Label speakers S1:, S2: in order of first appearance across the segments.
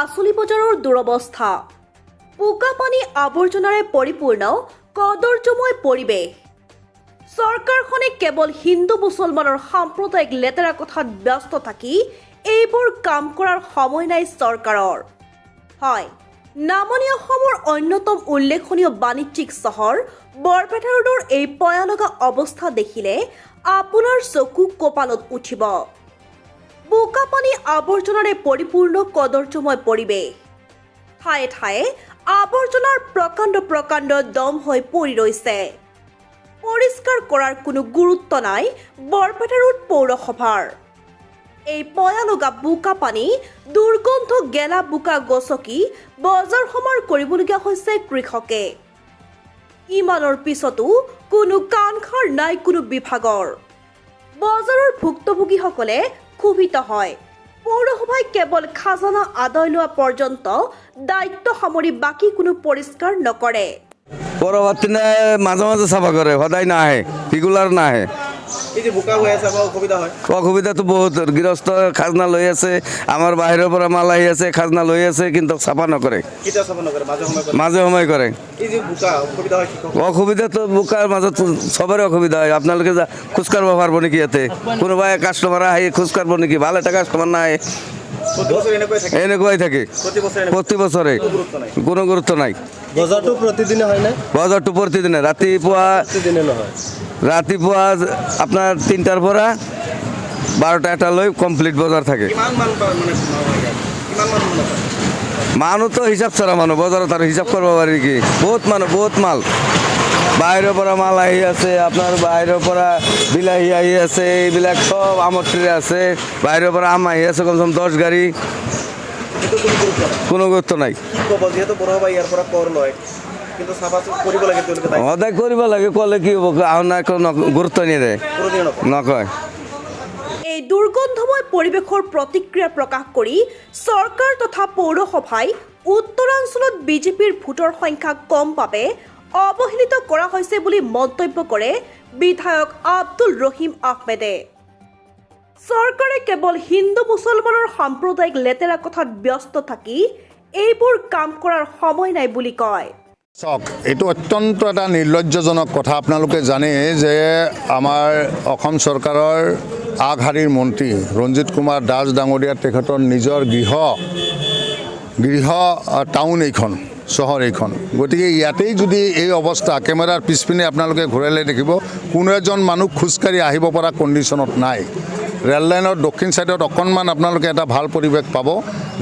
S1: পাচলি বজাৰৰ দুৰৱস্থা পোকা পানী আৱৰ্জনাৰে পৰিপূৰ্ণ কদৰ্যময় পৰিৱেশ চৰকাৰখনে কেৱল হিন্দু মুছলমানৰ সাম্প্ৰদায়িক লেতেৰা কথাত ব্যস্ত থাকি এইবোৰ কাম কৰাৰ সময় নাই চৰকাৰৰ হয় নামনি অসমৰ অন্যতম উল্লেখনীয় বাণিজ্যিক চহৰ বৰপেটা ৰোডৰ এই পয়ালগা অৱস্থা দেখিলে আপোনাৰ চকু কপালত উঠিব বোকা পানী আৱৰ্জনাৰে পৰিপূৰ্ণ কদৰ্যময় পৰিৱেশ ঠায়ে ঠায়ে আৱৰ্জনাৰ প্ৰকাণ্ড দম হৈ পৰি ৰৈছে পৰিষ্কাৰ কৰাৰ কোনো গুৰুত্ব নাই বৰপেটা ৰোড পৌৰসভাৰ এই পয়ালগা বোকা পানী দুৰ্গন্ধ গেলা বোকা গছকি বজাৰ সমাৰ কৰিবলগীয়া হৈছে কৃষকে ইমানৰ পিছতো কোনো কাণসাৰ নাই কোনো বিভাগৰ বজাৰৰ ভুক্তভোগীসকলে ক্ষোভিত হয় পৌৰসভাই কেৱল খাজানা আদায় লোৱা পৰ্যন্ত দায়িত্ব সামৰি বাকী কোনো পৰিষ্কাৰ নকৰে
S2: পৰৱৰ্তী মাজে মাজে চাফা কৰে সদায় নাহে ৰেগুলাৰ নাহে অসুবিধাটো বহুত গৃহস্থ খাজনা লৈ আছে আমাৰ বাহিৰৰ পৰা মাল আহি আছে খাজনা লৈ আছে কিন্তু চাফা নকৰে মাজে সময়ে কৰে অসুবিধাটো বোকাৰ মাজত চবৰে অসুবিধা হয় আপোনালোকে খোজকাঢ়িব পাৰিব নেকি ইয়াতে কোনোবাই কাষ্টমাৰ আহি খোজকাঢ়িব নেকি ভাল এটা কাষ্টমাৰ নাই এনেকুৱাই থাকে প্ৰতি বছৰে কোনো গুৰুত্ব নাই
S3: বজাৰটো প্ৰতিদিনে হয় না
S2: বজাৰটো প্ৰতিদিনে ৰাতিপুৱা আপোনাৰ 3টাৰ পৰা 12টা এটালৈ কমপ্লিট বজাৰ থাকে মানুহতো হিচাপ চৰা মানুহ বজাৰত আৰু হিচাপ কৰিব পাৰি নেকি বহুত মাল বাহিৰৰ পৰা মাল আহি আছে আপোনাৰ বাহিৰৰ পৰা বিলাহী আহি আছে এইবিলাক চব আমৰ ট্ৰে আছে বাহিৰৰ পৰা আম আহি আছে কমচে কম 10 গাড়ী কোনো গুৰুত্ব নাই সদায় কৰিব লাগে ক'লে কি হ'ব নাই গুৰুত্ব নিদিয়ে নকয়
S1: এই দুৰ্গন্ধময় পৰিৱেশৰ প্ৰতিক্ৰিয়া প্ৰকাশ কৰি চৰকাৰ তথা পৌৰসভাই উত্তৰাঞ্চলত বিজেপিৰ ভোটৰ সংখ্যা কম বাবে অৱহেলিত কৰা হৈছে বুলি মন্তব্য কৰে বিধায়ক আব্দুল ৰহিম আহমেদে চৰকাৰে কেৱল হিন্দু মুছলমানৰ সাম্প্ৰদায়িক লেতেৰা কথাত ব্যস্ত থাকি এইবোৰ কাম কৰাৰ সময় নাই বুলি কয়
S4: চাওক এইটো অত্যন্ত এটা নিৰ্লজ্জজনক কথা আপোনালোকে জানে যে আমাৰ অসম চৰকাৰৰ আগশাৰীৰ মন্ত্ৰী ৰঞ্জিত কুমাৰ দাস ডাঙৰীয়া তেখেতৰ নিজৰ গৃহ টাউন এইখন চহৰ এইখন গতিকে ইয়াতেই যদি এই অৱস্থা কেমেৰাৰ পিছপিনে আপোনালোকে ঘূৰালে দেখিব কোনো এজন মানুহ খোজকাঢ়ি আহিব পৰা কণ্ডিশ্যনত নাই ৰেল লাইনৰ দক্ষিণ ছাইডত অকণমান আপোনালোকে এটা ভাল পৰিৱেশ পাব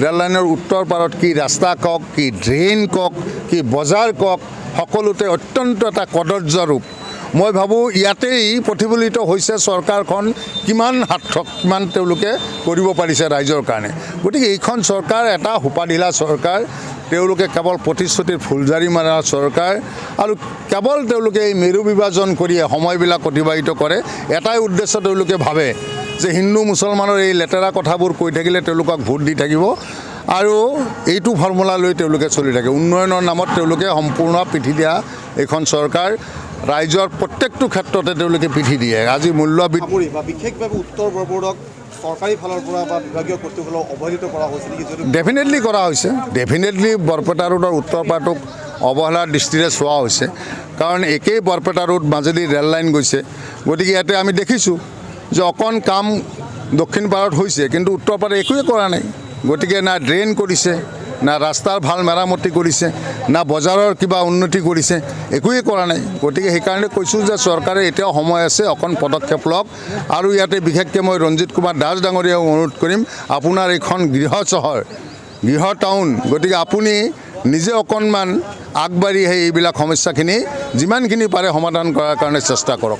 S4: ৰেল লাইনৰ উত্তৰ পাৰত কি ৰাস্তা কওক কি ড্ৰেইন কওক কি বজাৰ কওক সকলোতে অত্যন্ত এটা কদৰ্য ৰূপ মই ভাবোঁ ইয়াতেই প্ৰতিফলিত হৈছে চৰকাৰখন কিমান সাৰ্থক কিমান তেওঁলোকে কৰিব পাৰিছে ৰাইজৰ কাৰণে গতিকে এইখন চৰকাৰ এটা সোপাঢিলা চৰকাৰ তেওঁলোকে কেৱল প্ৰতিশ্ৰুতিৰ ফুলজাৰি মাৰা চৰকাৰ আৰু কেৱল তেওঁলোকে এই মেৰু বিভাজন কৰিয়ে সময়বিলাক অতিবাহিত কৰে এটাই উদ্দেশ্য তেওঁলোকে ভাবে যে হিন্দু মুছলমানৰ এই লেতেৰা কথাবোৰ কৈ থাকিলে তেওঁলোকক ভোট দি থাকিব আৰু এইটো ফৰ্মুলা লৈ তেওঁলোকে চলি থাকে উন্নয়নৰ নামত তেওঁলোকে সম্পূৰ্ণ পিঠি দিয়া এইখন চৰকাৰ ৰাইজৰ প্ৰত্যেকটো ক্ষেত্ৰতে তেওঁলোকে পিঠি দিয়ে আজি মূল্য
S3: বিশেষভাৱে উত্তৰ বৰবৰ্ডক চৰকাৰী ফালৰ পৰা বা বিভাগীয় কৰ্তৃপক্ষক অৱহেলিত কৰা হৈছে নেকি
S4: ডেফিনেটলি কৰা হৈছে ডেফিনেটলি বৰপেটা ৰোডৰ উত্তৰ পাৰটোক অৱহেলাৰ দৃষ্টিৰে চোৱা হৈছে কাৰণ একেই বৰপেটা ৰোড মাজেদি ৰেল লাইন গৈছে গতিকে ইয়াতে আমি দেখিছোঁ যে অকণ কাম দক্ষিণ পাৰত হৈছে কিন্তু উত্তৰ পাৰত একোৱে কৰা নাই গতিকে না ড্ৰেইন কৰিছে না ৰাস্তাৰ ভাল মেৰামতি কৰিছে না বজাৰৰ কিবা উন্নতি কৰিছে একোৱে কৰা নাই গতিকে সেইকাৰণে কৈছোঁ যে চৰকাৰে এতিয়াও সময় আছে অকণ পদক্ষেপ লওক আৰু ইয়াতে বিশেষকৈ মই ৰঞ্জিত কুমাৰ দাস ডাঙৰীয়াক অনুৰোধ কৰিম আপোনাৰ এইখন গৃহ চহৰ গৃহ টাউন গতিকে আপুনি নিজে অকণমান আগবাঢ়ি আহি এইবিলাক সমস্যাখিনি যিমানখিনি পাৰে সমাধান কৰাৰ কাৰণে চেষ্টা কৰক